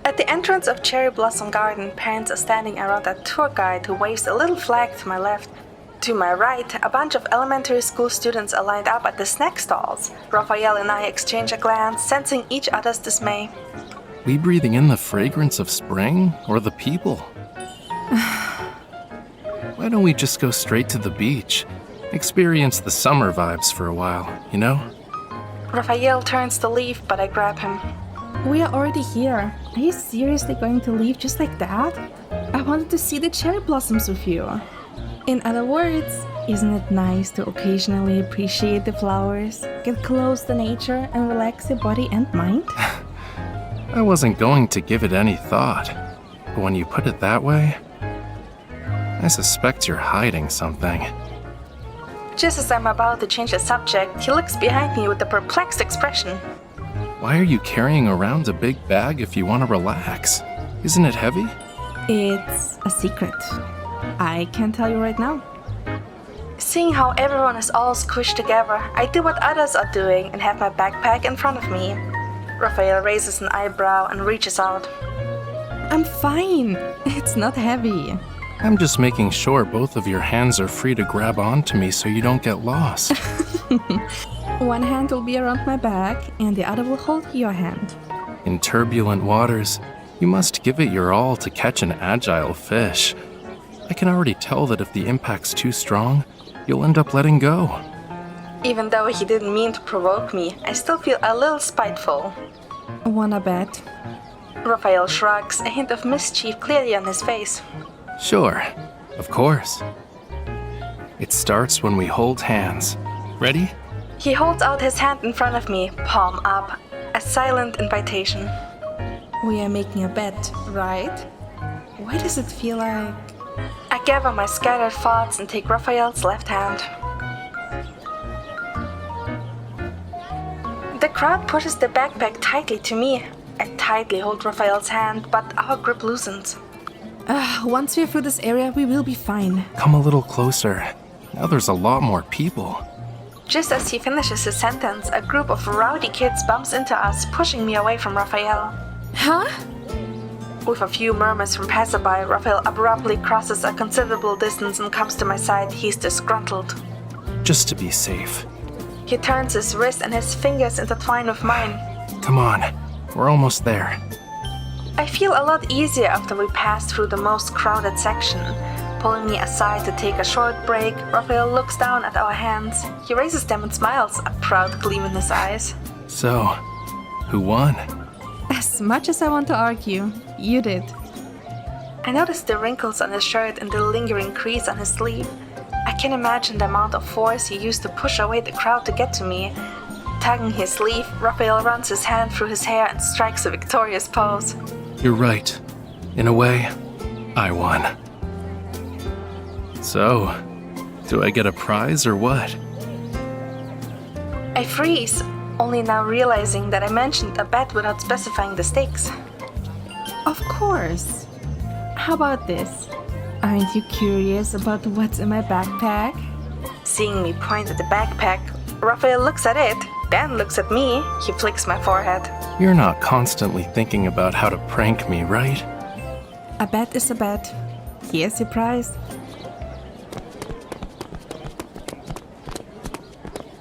At the entrance of Cherry Blossom Garden, parents are standing around a tour guide who waves a little flag to my left. To my right, a bunch of elementary school students are lined up at the snack stalls. Rafayel and I exchange a glance, sensing each other's dismay. We breathing in the fragrance of spring or the people? Why don't we just go straight to the beach? Experience the summer vibes for a while, you know? Rafayel turns to leave, but I grab him. We are already here. Are you seriously going to leave just like that? I wanted to see the cherry blossoms with you. In other words, isn't it nice to occasionally appreciate the flowers, get close to nature, and relax your body and mind? I wasn't going to give it any thought, but when you put it that way, I suspect you're hiding something. Just as I'm about to change the subject, he looks behind me with a perplexed expression. Why are you carrying around a big bag if you want to relax? Isn't it heavy? It's a secret. I can't tell you right now. Seeing how everyone is all squished together, I do what others are doing and have my backpack in front of me. Rafayel raises an eyebrow and reaches out. I'm fine. It's not heavy. I'm just making sure both of your hands are free to grab onto me so you don't get lost. One hand will be around my back and the other will hold your hand. In turbulent waters, you must give it your all to catch an agile fish. I can already tell that if the impact's too strong, you'll end up letting go. Even though he didn't mean to provoke me, I still feel a little spiteful. Wanna bet? Rafayel shrugs, a hint of mischief clearly on his face. Sure, of course. It starts when we hold hands. Ready? He holds out his hand in front of me, palm up, a silent invitation. We are making a bet, right? Why does it feel like... I gather my scattered thoughts and take Rafayel's left hand. The crowd pushes the backpack tightly to me. I tightly hold Rafayel's hand, but our grip loosens. Once we're through this area, we will be fine. Come a little closer. Now there's a lot more people. Just as he finishes his sentence, a group of rowdy kids bumps into us, pushing me away from Rafayel. Huh? With a few murmurs from passerby, Rafayel abruptly crosses a considerable distance and comes to my side. He's disgruntled. Just to be safe. He turns his wrist and his fingers intertwine with mine. Come on, we're almost there. I feel a lot easier after we pass through the most crowded section. Pulling me aside to take a short break, Rafayel looks down at our hands. He raises them and smiles, a proud gleam in his eyes. So, who won? As much as I want to argue, you did. I notice the wrinkles on his shirt and the lingering crease on his sleeve. I can imagine the amount of force he used to push away the crowd to get to me. Tugging his sleeve, Rafayel runs his hand through his hair and strikes a victorious pose. You're right. In a way, I won. So, do I get a prize or what? I freeze, only now realizing that I mentioned a bet without specifying the stakes. Of course. How about this? Aren't you curious about what's in my backpack? Seeing me point at the backpack, Rafayel looks at it, then looks at me. He flicks my forehead. You're not constantly thinking about how to prank me, right? A bet is a bet. Here's your prize.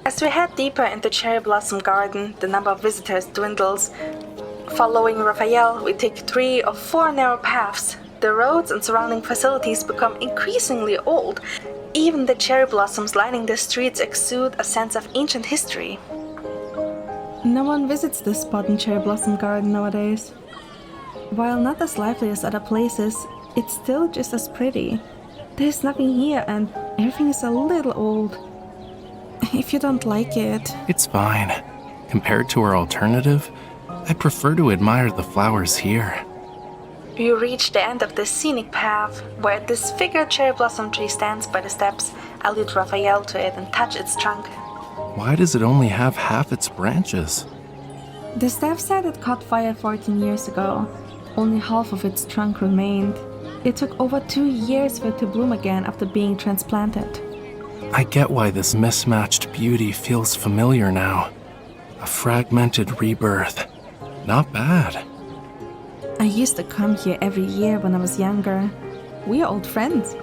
As we head deeper into Cherry Blossom Garden, the number of visitors dwindles. Following Rafayel, we take 3 or 4 narrow paths. The roads and surrounding facilities become increasingly old. Even the cherry blossoms lining the streets exude a sense of ancient history. No one visits this spot in Cherry Blossom Garden nowadays. While not as lively as other places, it's still just as pretty. There's nothing here and everything is a little old. If you don't like it... It's fine. Compared to our alternative, I prefer to admire the flowers here. We reach the end of the scenic path, where a disfigured cherry blossom tree stands by the steps. I lead Rafayel to it and touch its trunk. Why does it only have half its branches? The staff said it caught fire 14 years ago. Only half of its trunk remained. It took over 2 years for it to bloom again after being transplanted. I get why this mismatched beauty feels familiar now. A fragmented rebirth. Not bad. I used to come here every year when I was younger. We are old friends.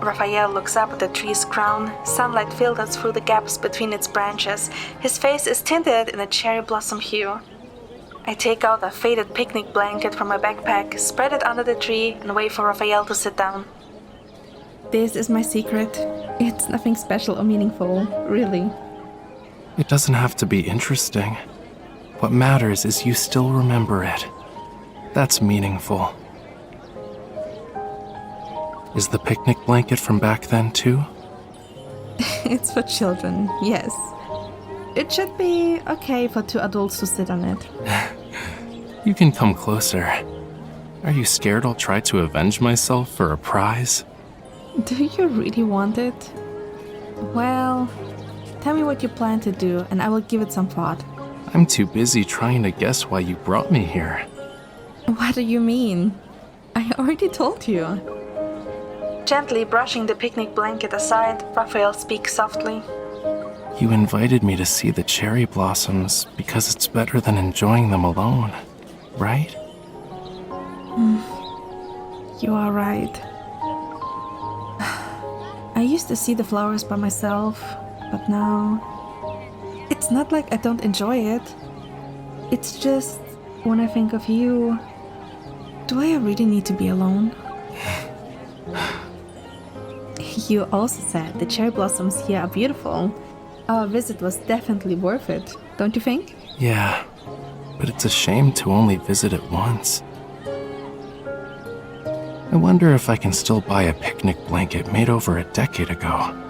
Raphael looks up at the tree's crown. Sunlight filters through the gaps between its branches. His face is tinted in a cherry blossom hue. I take out a faded picnic blanket from my backpack, spread it under the tree, and wait for Raphael to sit down. This is my secret. It's nothing special or meaningful, really. It doesn't have to be interesting. What matters is you still remember it. That's meaningful. Is the picnic blanket from back then too? It's for children, yes. It should be okay for 2 adults to sit on it. You can come closer. Are you scared I'll try to avenge myself for a prize? Do you really want it? Well, tell me what you plan to do and I will give it some thought. I'm too busy trying to guess why you brought me here. What do you mean? I already told you. Gently brushing the picnic blanket aside, Raphael speaks softly. You invited me to see the cherry blossoms because it's better than enjoying them alone, right? You are right. I used to see the flowers by myself, but now... It's not like I don't enjoy it. It's just, when I think of you... Do I really need to be alone? You also said the cherry blossoms here are beautiful. Our visit was definitely worth it, don't you think? Yeah, but it's a shame to only visit it once. I wonder if I can still buy a picnic blanket made over a decade ago.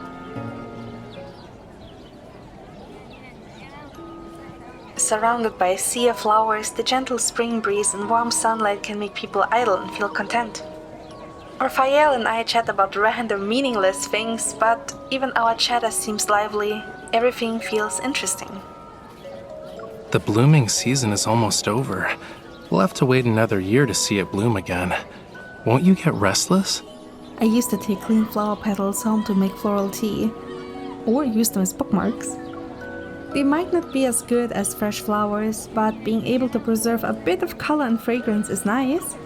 Surrounded by a sea of flowers, the gentle spring breeze and warm sunlight can make people idle and feel content. Raphael and I chat about random, meaningless things, but even our chatter seems lively. Everything feels interesting. The blooming season is almost over. We'll have to wait another year to see it bloom again. Won't you get restless? I used to take clean flower petals home to make floral tea, or use them as bookmarks. They might not be as good as fresh flowers, but being able to preserve a bit of color and fragrance is nice.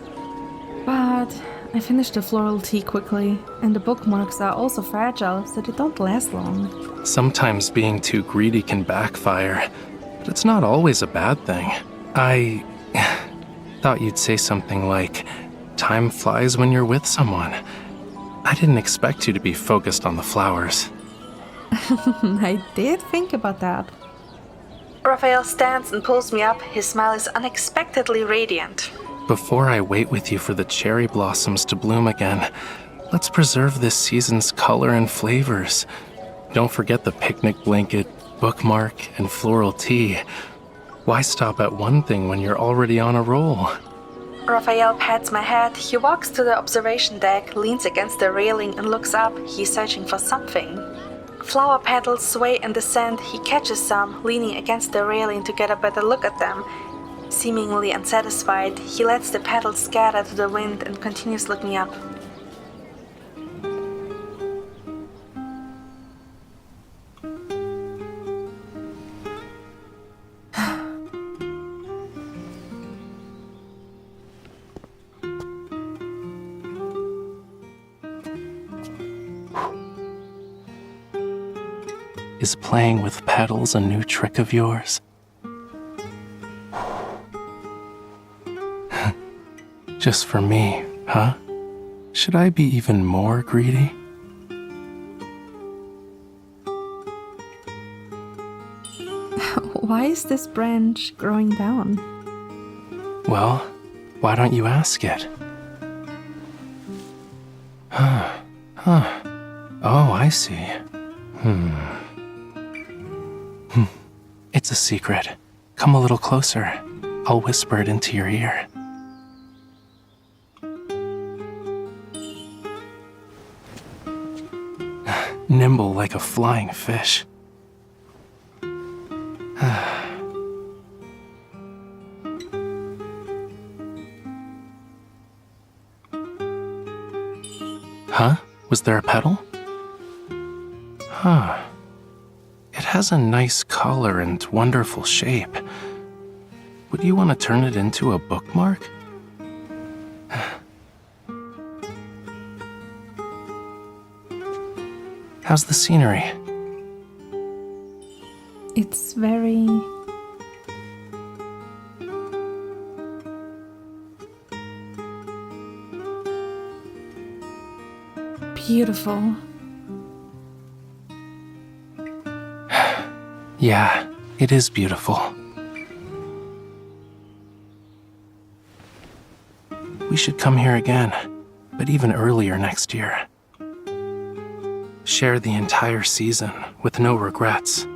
But I finished the floral tea quickly, and the bookmarks are also fragile, so they don't last long. Sometimes being too greedy can backfire, but it's not always a bad thing. I thought you'd say something like, time flies when you're with someone. I didn't expect you to be focused on the flowers. I did think about that. Raphael stands and pulls me up. His smile is unexpectedly radiant. Before I wait with you for the cherry blossoms to bloom again, let's preserve this season's color and flavors. Don't forget the picnic blanket, bookmark, and floral tea. Why stop at one thing when you're already on a roll? Raphael pats my head. He walks to the observation deck, leans against the railing, and looks up. He's searching for something. Flower petals sway in the sand. He catches some, leaning against the railing to get a better look at them. Seemingly unsatisfied, he lets the petals scatter to the wind and continues looking up. Is playing with petals a new trick of yours? Just for me, huh? Should I be even more greedy? Why is this branch growing down? Well, why don't you ask it? Oh, I see. It's a secret. Come a little closer. I'll whisper it into your ear. Nimble like a flying fish. Huh? Was there a petal? Huh. It has a nice color and wonderful shape. Would you want to turn it into a bookmark? How's the scenery? It's very... beautiful. Yeah, it is beautiful. We should come here again, but even earlier next year. Share the entire season with no regrets.